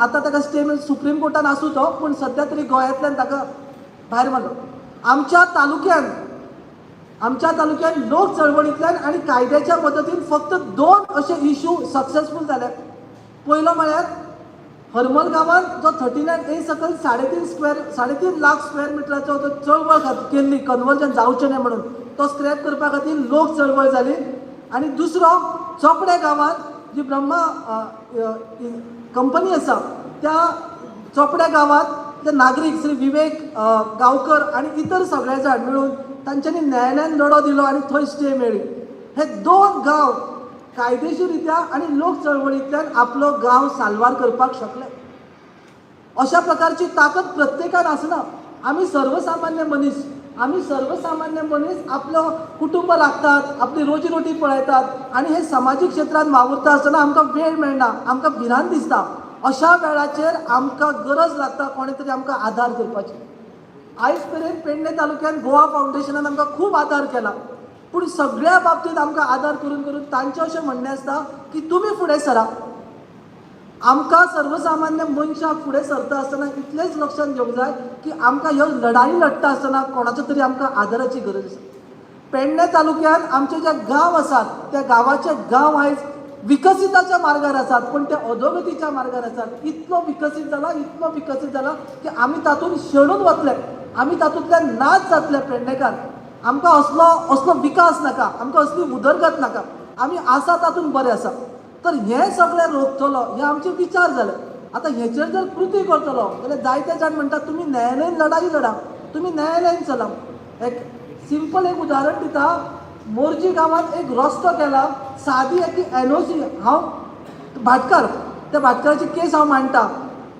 आता ताका stay supreme कोर्टान आसूं तो, पूण सध्या तरी गोंयांतल्यान ताका भायर मारलो. आमच्या तालुक्यान लोक चळवळींतल्यान आनी कायद्याच्या मदतीन फक्त 2 असे इश्यू सक्सेसफूल जाले. पयलो म्हळ्यार हरमल गांवांत जो 39A सकयल 3.5 लाख स्क्वेअर मिटराचो जो चळवळ केल्ली कन्वर्जन जावचें न्हय म्हणून, तो स्क्रॅप करपा खातीर लोक चळवळ जाली. आनी दुसरो चोपडे गांवांत जी ब्रह्मा कंपनी आसा त्या चोपड्या गांवांत ते नागरीक श्री विवेक गांवकर आनी इतर सगळे जाण मेळून तांच्यांनी न्यायालयान लढो दिलो आनी थंय स्टे मेळ्ळी. हे 2 गांव कायदेशीररित्या आनी लोक चळवळींतल्यान आपलो गांव साल्वार करपाक शकले. अशा प्रकारची ताकद प्रत्येकान आसना. आमी सर्वसामान्य मनीस आपलो कुटुंब राखतात, आपली रोजीरोटी पळयतात आनी हे सामाजीक क्षेत्रांत वावुरता आसतना आमकां वेळ मेळना, आमकां भिरांत दिसता. अशा वेळाचेर आमकां गरज लागता कोणे तरी आमकां आदार करपाची. आयज मेरेन पेडणे तालुक्यान गोवा फावंडेशनान आमकां खूब आदार केला, पूण सगळ्या बाबतींत आमकां आदार करून करून तांचें अशें म्हणणें आसता की तुमी फुडें सरा. आमकां सर्वसामान्य मनशाक फुडें सरता आसतना इतलेंच लक्षांत घेवंक जाय की आमकां ह्यो लढाई लडटा आसतना कोणाचो तरी आमकां आदाराची गरज आसा. पेडणे तालुक्यान आमचे जे गांव आसात त्या गांवाचे गांव आयज विकसिताच्या मार्गार आसात, पण ते अधोगतीच्या मार्गार आसात. इतलो विकसीत जाला की आमी तातूंत शेणून वतले, आमी तातूंतल्यान नाच जातले पेडणेकार. आमकां असलो विकास नाका, आमकां असली उदरगत नाका. आमी आसा तातूंत बरें आसा. तर हें सगळें रोखतलो हे आमचे विचार जाले. आतां हेचेर जर कृती करतलो जाल्यार जायते जाण म्हणटात तुमी न्यायालयीन लढाई लढा, तुमी न्यायालयान चला. एक सिंपल उदाहरण दिता. मोर्जी गांवांत एक रस्तो केला, सादी एक NOC. हांव भाटकार, त्या भाटकाराची केस हांव मांडटा.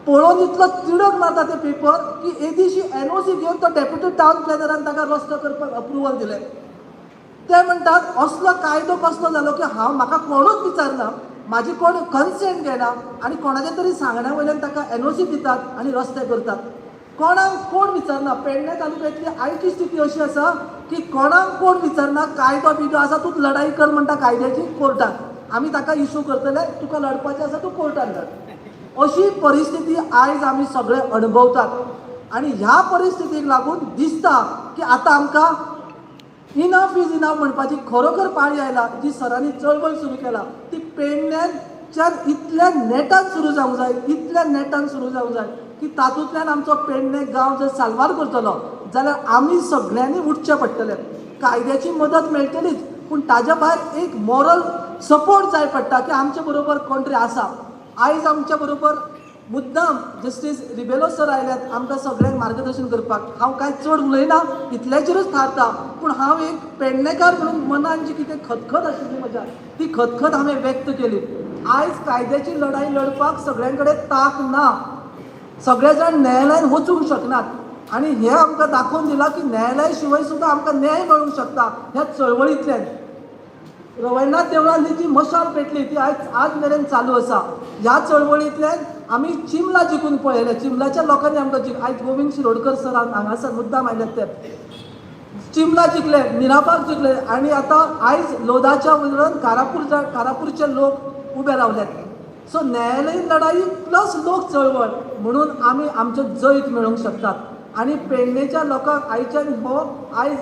पळोवन इतलो तिडक मारता ते पेपर की एदीशी NOC घेवन तो डेप्युटी टावन प्लॅनरान ताका रस्तो करपाक अप्रुवल दिलें. ते म्हणटात असलो कायदो कसलो जालो की म्हाका कोणूच विचारना, म्हाजी कोण कन्सेंट घेना आनी कोणाच्या तरी सांगण्या वयल्यान ताका NOC दितात आनी रस्ते करतात. कोणाक कोण विचारना. पेडणे तालुक्यांतली आयची स्थिती अशी आसा की कोणाक कोण विचारना. कायदो आसा तूं लढाई कर म्हणटा कायद्याची कोर्टात. आमी ताका इश्यू करतले, तुका लढपाचें आसा तूं कोर्टान लढ. अशी परिस्थिती आयज आमी सगळे अणभवतात. आनी ह्या परिस्थितीक लागून दिसता की आतां आमकां इनफ इज इनफ म्हणपाची खरोखर पाळी आयला. जी सरांनी चळवळ सुरू केला ती पेडण्याच्यान इतल्या नेटान सुरू जावंक जाय की तातूंतल्यान आमचो पेडणे गांव जर साल्वार करतलो जाल्यार आमी सगळ्यांनी उठचें पडटलें. कायद्याची मदत मेळटलीच, पूण ताज्या भायर एक मॉरल सपोर्ट जाय पडटा की आमचे बरोबर कोण तरी आसा. आयज आमच्या बरोबर मुद्दाम जस्टीस रिबेलो सर आयल्यात आमकां सगळ्यांक मार्गदर्शन करपाक. हांव कांय चड उलयना, इतल्याचेरूच थारता, पूण हांव एक पेडणेकार म्हणून मनान जी कितें खतखत आशिल्ली म्हज्या ती खतखत हांवें व्यक्त केली. आयज कायद्याची लढाई लडपाक सगळ्यां कडेन ताक ना. सगळे जाण न्यायालयान वचूंक शकनात आनी हें आमकां दाखोवन दिलां की न्यायालया शिवाय सुद्दां आमकां न्याय मेळूंक शकता ह्या चळवळींतल्यान. रवळनाथ देवळान जी मशाल पेटली ती आज मेरेन चालू आसा. ह्या चळवळींतल्यान आमी चिमला जिखून पळयले. चिमलाच्या लोकांनी आमकां आयज गोविंद शिरोडकर सर हांगासर मुद्दाम आयल्यात ते चिमला जिखले, मिराबाग जिखले आनी आतां आयज लोधाच्या वयल्यान कारापूरचे लोक उबे रावल्यात. सो न्यायालयीन लढाई प्लस लोक चळवळ म्हणून आमी आमचो जैत मेळोवंक शकतात. आनी पेडणेच्या लोकांक आयच्यान हो आयज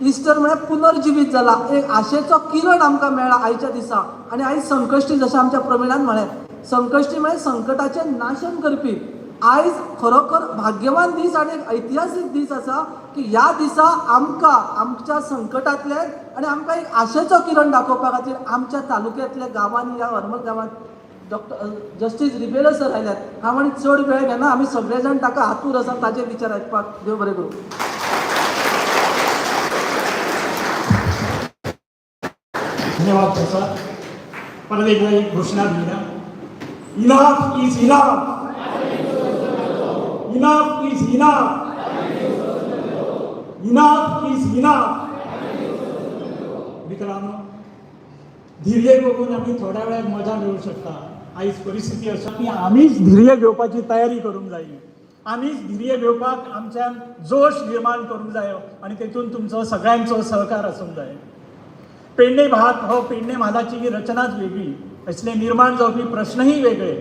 इस्टर म्हळ्यार पुनर्जिवीत जाला. एक आशेचो किरण आमकां मेळ्ळा आयच्या दिसा. आनी आयज संकश्टी जशें आमच्या प्रमिणान म्हळें, संकश्टी म्हळ्यार संकटाचें नाशन करपी. आयज खरोखर भाग्यवान दीस आनी एक ऐतिहासीक दीस आसा की ह्या दिसा आमकां आमच्या संकटांतल्यान आनी आमकां एक आशेचो किरण दाखोवपा खातीर आमच्या तालुक्यांतल्या गांवांनी ह्या हरमल गांवांत जस्टीस रिबेलो सर आयल्यात. हांव आनी चड वेळ घेना, आमी सगळे जाण ताका हातूर आसा ताजे विचार आयकपाक. देव बरें करूं. धन्यवाद सर. परत एकदा एक घोषणा दिल्या. Enough is enough. Enough is enough. Enough is enough. मित्रांनो, धैर्य बघून आम्ही थोड्या वेळात मजा मिळू शकता. आयज परिस्थिती असा की आमीच धैर्य घेवपाची तयारी करूंक जाय. आमीच धैर्य घेवपाक आमच्यान जोश निर्माण करूंक जाय आनी तेतून तुमचो सगळ्यांचो सहकार आसूंक जाय. पेडणे भाग हो पेडणे म्हालाची रचनाच वेगळी, असले निर्माण जावपी प्रश्नही वेगळे.